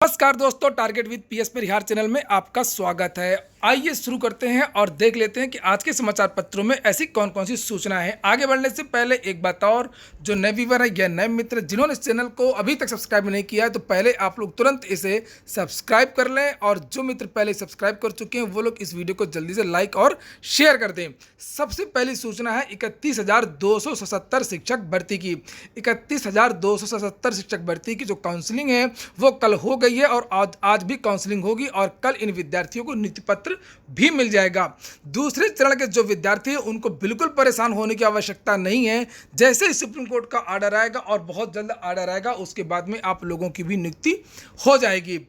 नमस्कार दोस्तों, target with PS Parihar channel में आपका स्वागत है। आइए शुरू करते हैं और देख लेते हैं कि आज के समाचार पत्रों में ऐसी कौन कौन सी सूचना है। आगे बढ़ने से पहले एक बात और, जो नए व्यूवर है या नए मित्र जिन्होंने इस चैनल को अभी तक सब्सक्राइब नहीं किया है तो पहले आप लोग तुरंत इसे सब्सक्राइब कर लें, और जो मित्र पहले सब्सक्राइब कर चुके हैं वो लोग इस वीडियो को जल्दी से लाइक और शेयर कर दें। सबसे पहली सूचना है 31,277 शिक्षक भर्ती की। 31,277 शिक्षक भर्ती की जो काउंसलिंग है वो कल हो गई है और आज भी काउंसलिंग होगी और कल इन विद्यार्थियों को नियुक्ति पत्र भी मिल जाएगा। दूसरे चरण के जो विद्यार्थी हैं उनको बिल्कुल परेशान होने की आवश्यकता नहीं है। जैसे ही सुप्रीम कोर्ट का आर्डर आएगा और बहुत जल्द आर्डर आएगा उसके बाद में आप लोगों की भी नियुक्ति हो जाएगी।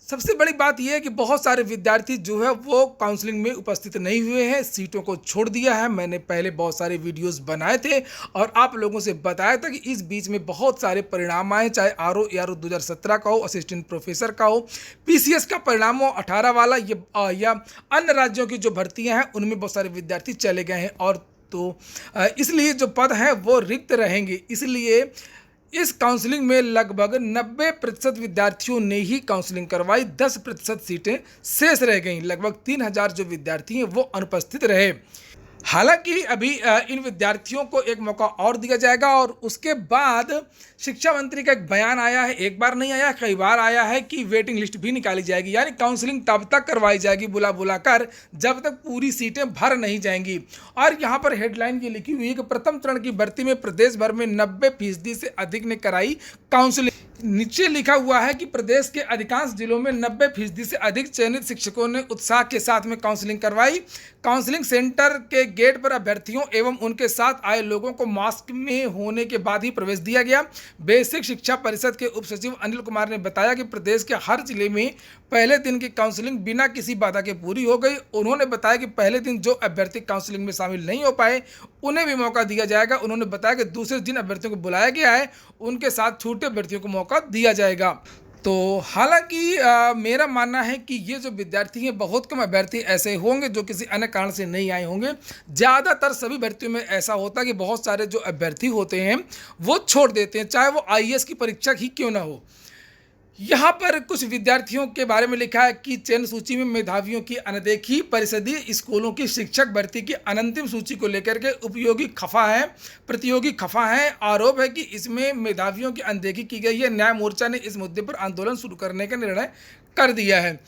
सबसे बड़ी बात यह है कि बहुत सारे विद्यार्थी जो है वो काउंसलिंग में उपस्थित नहीं हुए हैं, सीटों को छोड़ दिया है। मैंने पहले बहुत सारे वीडियोस बनाए थे और आप लोगों से बताया था कि इस बीच में बहुत सारे परिणाम आए, चाहे आरओ या 2017 का हो, असिस्टेंट प्रोफेसर का हो, पीसीएस का परिणाम हो 18 वाला, या अन्य राज्यों की जो भर्तियाँ हैं उनमें बहुत सारे विद्यार्थी चले गए हैं और तो इसलिए जो पद हैं वो रिक्त रहेंगे। इसलिए इस काउंसलिंग में लगभग 90% विद्यार्थियों ने ही काउंसलिंग करवाई, 10% सीटें शेष रह गईं। लगभग 3,000 जो विद्यार्थी हैं वो अनुपस्थित रहे। हालांकि अभी इन विद्यार्थियों को एक मौका और दिया जाएगा और उसके बाद शिक्षा मंत्री का एक बयान आया है, एक बार नहीं आया, कई बार आया है कि वेटिंग लिस्ट भी निकाली जाएगी, यानी काउंसलिंग तब तक करवाई जाएगी बुला बुला कर जब तक पूरी सीटें भर नहीं जाएंगी। और यहाँ पर हेडलाइन ये लिखी हुई है कि प्रथम चरण की भर्ती में प्रदेश भर में 90% से अधिक ने कराई काउंसलिंग। नीचे लिखा हुआ है कि प्रदेश के अधिकांश जिलों में 90% से अधिक चयनित शिक्षकों ने उत्साह के साथ में काउंसलिंग करवाई। काउंसलिंग सेंटर के गेट पर अभ्यर्थियों एवं उनके साथ आए लोगों को मास्क में होने के बाद ही प्रवेश दिया गया। बेसिक शिक्षा परिषद के उप सचिव अनिल कुमार ने बताया कि प्रदेश के हर जिले में पहले दिन की काउंसलिंग बिना किसी बाधा के पूरी हो गई। उन्होंने बताया कि पहले दिन जो अभ्यर्थी काउंसलिंग में शामिल नहीं हो पाए उन्हें भी मौका दिया जाएगा। उन्होंने बताया कि दूसरे जिन अभ्यर्थियों को बुलाया गया है उनके साथ छूटे अभ्यर्थियों को मौका दिया जाएगा। तो हालांकि मेरा मानना है कि ये जो विद्यार्थी हैं, बहुत कम अभ्यर्थी ऐसे होंगे जो किसी अन्य कारण से नहीं आए होंगे। ज़्यादातर सभी भर्तियों में ऐसा होता है कि बहुत सारे जो अभ्यर्थी होते हैं वो छोड़ देते हैं, चाहे वो आईएएस की परीक्षा ही क्यों ना हो। यहाँ पर कुछ विद्यार्थियों के बारे में लिखा है कि चयन सूची में मेधावियों की अनदेखी, परिषदीय स्कूलों की शिक्षक भर्ती की अंतिम सूची को लेकर के प्रतियोगी खफा है। आरोप है कि इसमें मेधावियोयों की अनदेखी की गई है। न्याय मोर्चा ने इस मुद्दे पर आंदोलन शुरू करने का निर्णय कर दिया है।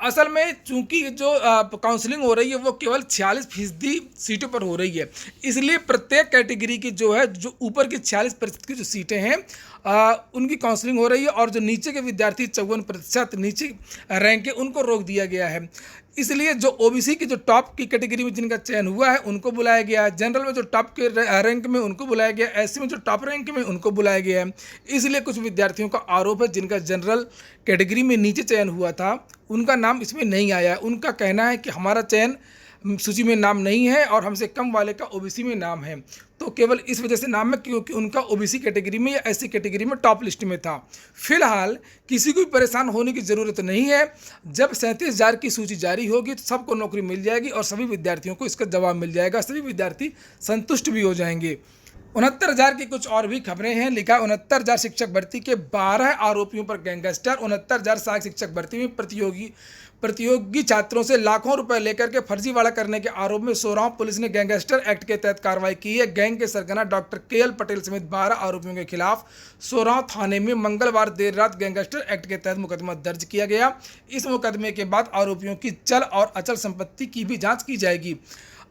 असल में चूंकि जो काउंसलिंग हो रही है वो केवल 46% सीटों पर हो रही है, इसलिए प्रत्येक कैटेगरी की जो ऊपर की 46% की जो सीटें हैं उनकी काउंसलिंग हो रही है और जो नीचे के विद्यार्थी 54% नीचे रैंक के उनको रोक दिया गया है। इसलिए जो ओबीसी की जो टॉप की कैटेगरी में जिनका चयन हुआ है उनको बुलाया गया है, जनरल में जो टॉप के रैंक में उनको बुलाया गया है, एससी में जो टॉप रैंक में उनको बुलाया गया है। इसलिए कुछ विद्यार्थियों का आरोप है जिनका जनरल कैटेगरी में नीचे चयन हुआ था उनका नाम इसमें नहीं आया है। उनका कहना है कि हमारा चयन सूची में नाम नहीं है और हमसे कम वाले का ओबीसी में नाम है, तो केवल इस वजह से नाम है क्योंकि उनका ओबीसी कैटेगरी में या एससी कैटेगरी में टॉप लिस्ट में था। फिलहाल किसी को भी परेशान होने की ज़रूरत नहीं है। जब 37,000 की सूची जारी होगी तो सबको नौकरी मिल जाएगी और सभी विद्यार्थियों को इसका जवाब मिल जाएगा, सभी विद्यार्थी संतुष्ट भी हो जाएंगे। 69,000 की कुछ और भी खबरें हैं। लिखा 69,000 शिक्षक भर्ती के 12 आरोपियों पर गैंगस्टर। 69,000 सहायक शिक्षक भर्ती में प्रतियोगी छात्रों से लाखों रुपए लेकर के फर्जीवाड़ा करने के आरोप में सोराव पुलिस ने गैंगस्टर एक्ट के तहत कार्रवाई की है। गैंग के सरगना डॉक्टर केएल पटेल समेत 12 आरोपियों के खिलाफ सोराव थाने में मंगलवार देर रात गैंगस्टर एक्ट के तहत मुकदमा दर्ज किया गया। इस मुकदमे के बाद आरोपियों की चल और अचल संपत्ति की भी जाँच की जाएगी।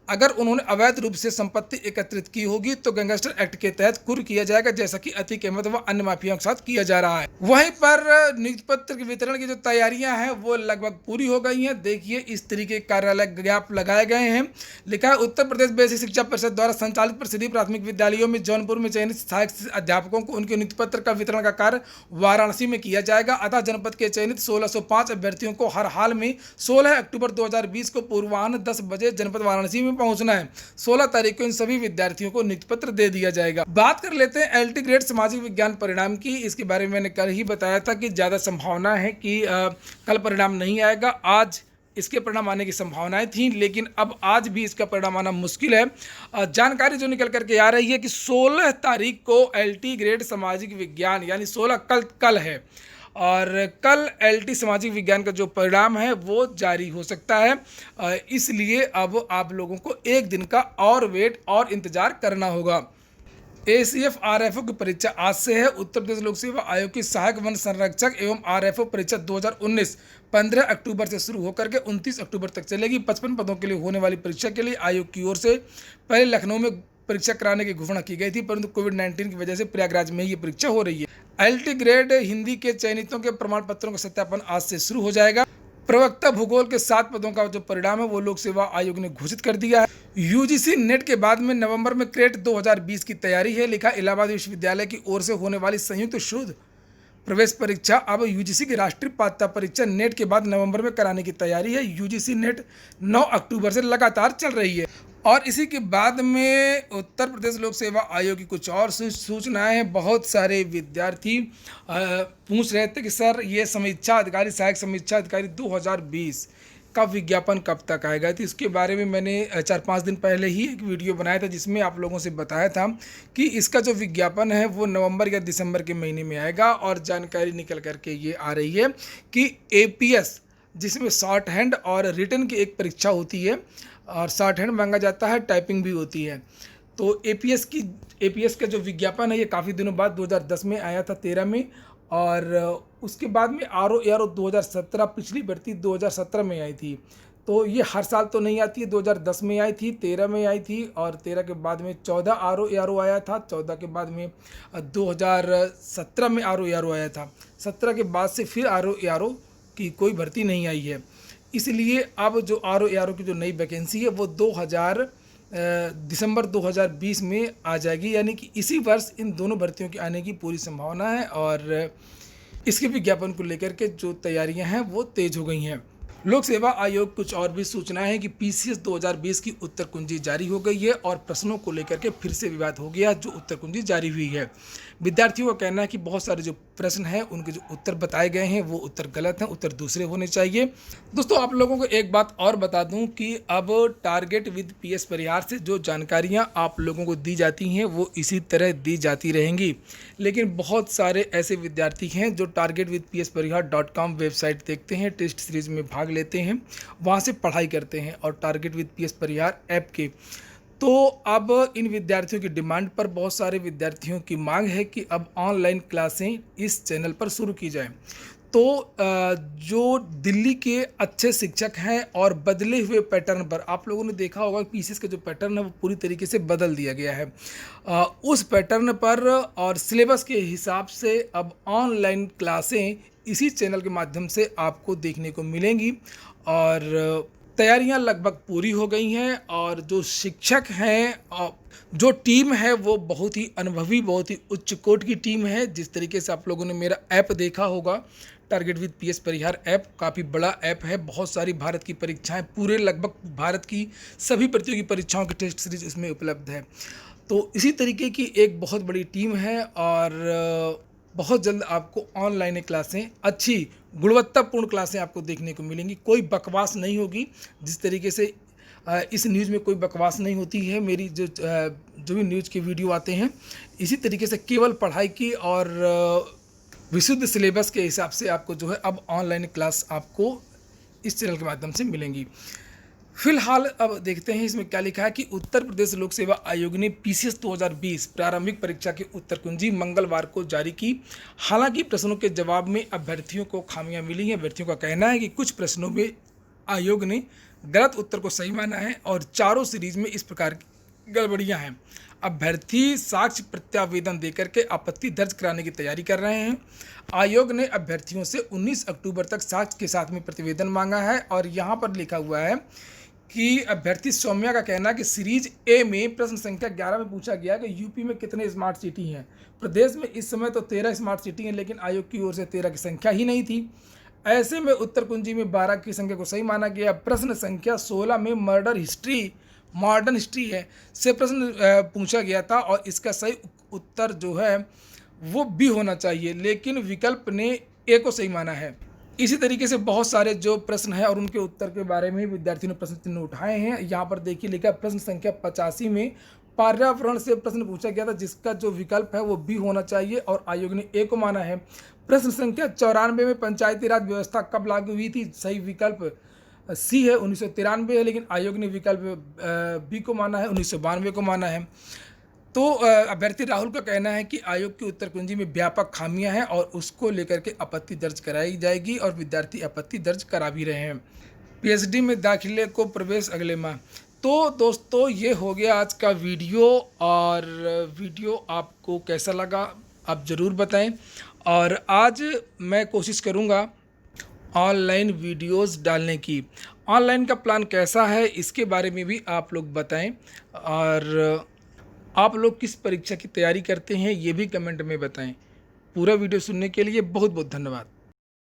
अगर उन्होंने अवैध रूप से संपत्ति एकत्रित की होगी तो गैंगस्टर एक्ट के तहत कुर्क किया जाएगा, जैसा कि अतीक अहमद व अन्य माफियाओं के साथ किया जा रहा है। वहीं पर नियुक्ति पत्र के वितरण की जो तैयारियां हैं वो लगभग पूरी हो गई हैं। देखिए इस तरीके के कार्यालय ज्ञाप लगाए गए हैं। लिखा है उत्तर प्रदेश बेसिक शिक्षा परिषद द्वारा संचालित परिषदीय प्राथमिक विद्यालयों में जौनपुर में चयनित सहायक अध्यापकों को उनके नियुक्ति पत्र का वितरण का कार्य वाराणसी में किया जाएगा। अतः जनपद के चयनित 1605 अभ्यर्थियों को हर हाल में 16 अक्टूबर 2020 को पूर्वाह्न 10 बजे जनपद वाराणसी में पहुंचना है। 16 तारीख को इन सभी विद्यार्थियों को नियुक्ति पत्र दे दिया जाएगा। बात कर लेते हैं एलटी ग्रेड सामाजिक विज्ञान परिणाम की। इसके बारे में मैंने कल ही बताया था कि ज़्यादा संभावना है कि कल परिणाम नहीं आएगा। आज इसके परिणाम आने की संभावनाएं थी, लेकिन अब आज भी इसका परिणाम आना मुश्किल है। जानकारी जो निकल करके आ रही है कि 16 तारीख को एलटी ग्रेड सामाजिक विज्ञान यानी 16 कल है और कल एलटी सामाजिक विज्ञान का जो परिणाम है वो जारी हो सकता है। इसलिए अब आप लोगों को एक दिन का और वेट और इंतज़ार करना होगा। एसीएफ आरएफओ की परीक्षा आज से है। उत्तर प्रदेश लोक सेवा आयोग की सहायक वन संरक्षक एवं आरएफओ परीक्षा 2019 15 अक्टूबर से शुरू होकर के 29 अक्टूबर तक चलेगी। 55 पदों के लिए होने वाली परीक्षा के लिए आयोग की ओर से पहले लखनऊ में परीक्षा कराने की घोषणा की गई थी, परंतु कोविड-19 की वजह से प्रयागराज में ही ये परीक्षा हो रही है। एलटी ग्रेड हिंदी के चयनितों के प्रमाण पत्रों का सत्यापन आज से शुरू हो जाएगा। प्रवक्ता भूगोल के 7 पदों का जो परिणाम है वो लोक सेवा आयोग ने घोषित कर दिया है। यूजीसी नेट के बाद में नवंबर में क्रेट 2020 की तैयारी है। लिखा इलाहाबाद विश्वविद्यालय की ओर से होने वाली संयुक्त शोध प्रवेश परीक्षा अब यूजीसी की राष्ट्रीय पात्रता परीक्षा नेट के बाद नवंबर में कराने की तैयारी है। यूजीसी नेट 9 अक्टूबर से लगातार चल रही है। और इसी के बाद में उत्तर प्रदेश लोक सेवा आयोग की कुछ और सूचनाएं हैं। बहुत सारे विद्यार्थी पूछ रहे थे कि सर ये समीक्षा अधिकारी सहायक समीक्षा अधिकारी 2020 का विज्ञापन कब तक आएगा। तो इसके बारे में मैंने 4-5 दिन पहले ही एक वीडियो बनाया था जिसमें आप लोगों से बताया था कि इसका जो विज्ञापन है वो नवंबर या दिसंबर के महीने में आएगा। और जानकारी निकल करके ये आ रही है कि एपीएस जिसमें शॉर्ट हैंड और रिटन की एक परीक्षा होती है और शॉर्ट हैंड मांगा जाता है, टाइपिंग भी होती है। तो एपीएस का जो विज्ञापन है ये काफ़ी दिनों बाद 2010 में आया था, 13 में। और उसके बाद में आरओ 2017 पिछली भर्ती 2017 में आई थी। तो ये हर साल तो नहीं आती है, 2010 में आई थी, 13 में आई थी और 13 के बाद में 14 आरओ आया था, 14 के बाद में 2017 में आरओ आया था, 17 के बाद से फिर आरओ की कोई भर्ती नहीं आई है। इसलिए अब जो आरओ की जो नई वैकेंसी है वो दिसंबर 2020 में आ जाएगी, यानी कि इसी वर्ष इन दोनों भर्तियों के आने की पूरी संभावना है। और इसके विज्ञापन को लेकर के जो तैयारियां हैं वो तेज हो गई हैं। लोक सेवा आयोग कुछ और भी सूचनाएं हैं कि पीसीएस 2020 की उत्तर कुंजी जारी हो गई है और प्रश्नों को लेकर के फिर से विवाद हो गया जो उत्तर कुंजी जारी हुई है। विद्यार्थियों का कहना है कि बहुत सारे जो प्रश्न हैं उनके जो उत्तर बताए गए हैं वो उत्तर गलत हैं, उत्तर दूसरे होने चाहिए। दोस्तों आप लोगों को एक बात और बता दूं कि अब टारगेट विद पीएस परिहार से जो जानकारियां आप लोगों को दी जाती हैं वो इसी तरह दी जाती रहेंगी। लेकिन बहुत सारे ऐसे विद्यार्थी हैं जो targetwithpsparihaar.com वेबसाइट देखते हैं, टेस्ट सीरीज में भाग लेते हैं, वहाँ से पढ़ाई करते हैं और target with PS Parihar app के। तो अब इन विद्यार्थियों की डिमांड पर बहुत सारे विद्यार्थियों की मांग है कि अब ऑनलाइन क्लासें इस चैनल पर शुरू की जाएं। तो जो दिल्ली के अच्छे शिक्षक हैं और बदले हुए पैटर्न पर आप लोगों ने देखा होगा पीसीएस का जो पैटर्न है वो पूरी तरीके से बदल दिया गया है। उस पैटर्न पर और सिलेबस के हिसाब से अब ऑनलाइन क्लासें इसी चैनल के माध्यम से आपको देखने को मिलेंगी। और तैयारियां लगभग पूरी हो गई हैं और जो शिक्षक हैं, जो टीम है वो बहुत ही अनुभवी, बहुत ही उच्च कोटि की टीम है। जिस तरीके से आप लोगों ने मेरा ऐप देखा होगा, target with PS Parihar app काफ़ी बड़ा ऐप है। बहुत सारी भारत की परीक्षाएं, पूरे लगभग भारत की सभी प्रतियोगी परीक्षाओं की टेस्ट सीरीज इसमें उपलब्ध है। तो इसी तरीके की एक बहुत बड़ी टीम है और बहुत जल्द आपको ऑनलाइन क्लासें, अच्छी गुणवत्तापूर्ण क्लासें आपको देखने को मिलेंगी। कोई बकवास नहीं होगी, जिस तरीके से इस न्यूज़ में कोई बकवास नहीं होती है। मेरी जो भी न्यूज़ के वीडियो आते हैं इसी तरीके से केवल पढ़ाई की और विशुद्ध सिलेबस के हिसाब से आपको जो है अब ऑनलाइन क्लास आपको इस चैनल के माध्यम से मिलेंगी। फिलहाल अब देखते हैं इसमें क्या लिखा है कि उत्तर प्रदेश लोक सेवा आयोग ने पीसीएस 2020 प्रारंभिक परीक्षा की उत्तर कुंजी मंगलवार को जारी की। हालांकि प्रश्नों के जवाब में अभ्यर्थियों को खामियां मिली हैं। अभ्यर्थियों का कहना है कि कुछ प्रश्नों में आयोग ने गलत उत्तर को सही माना है और चारों सीरीज में इस प्रकार की गड़बड़ियां हैं। अभ्यर्थी साक्ष्य प्रत्यावेदन देकर के आपत्ति दर्ज कराने की तैयारी कर रहे हैं। आयोग ने अभ्यर्थियों से 19 अक्टूबर तक साक्ष्य के साथ में प्रतिवेदन मांगा है और यहाँ पर लिखा हुआ है कि अभ्यर्थी सौम्या का कहना है कि सीरीज ए में प्रश्न संख्या 11 में पूछा गया कि यूपी में कितने स्मार्ट सिटी हैं। प्रदेश में इस समय तो 13 स्मार्ट सिटी हैं, लेकिन आयोग की ओर से 13 की संख्या ही नहीं थी। ऐसे में उत्तर कुंजी में 12 की संख्या को सही माना गया। प्रश्न संख्या 16 में मॉडर्न हिस्ट्री है से प्रश्न पूछा गया था और इसका सही उत्तर जो है वो बी होना चाहिए, लेकिन विकल्प ने ए को सही माना है। इसी तरीके से बहुत सारे जो प्रश्न हैं और उनके उत्तर के बारे में विद्यार्थियों ने प्रश्न चिन्ह उठाए हैं। यहाँ पर देखिए लिखा प्रश्न संख्या 85 में पर्यावरण से प्रश्न पूछा गया था, जिसका जो विकल्प है वो बी होना चाहिए और आयोग ने ए को माना है। प्रश्न संख्या 94 में पंचायती राज व्यवस्था कब लागू हुई थी? सही विकल्प सी है, 1993 है, लेकिन आयोग ने विकल्प बी को माना है, 1992 को माना है। तो अभ्यर्थी राहुल का कहना है कि आयोग की उत्तर कुंजी में व्यापक खामियां हैं और उसको लेकर के आपत्ति दर्ज कराई जाएगी और विद्यार्थी आपत्ति दर्ज करा भी रहे हैं। पीएचडी में दाखिले को प्रवेश अगले माह। तो दोस्तों ये हो गया आज का वीडियो, और वीडियो आपको कैसा लगा आप ज़रूर बताएं। और आज मैं कोशिश करूँगा ऑनलाइन वीडियोस डालने की। ऑनलाइन का प्लान कैसा है इसके बारे में भी आप लोग बताएं, और आप लोग किस परीक्षा की तैयारी करते हैं ये भी कमेंट में बताएं। पूरा वीडियो सुनने के लिए बहुत बहुत धन्यवाद।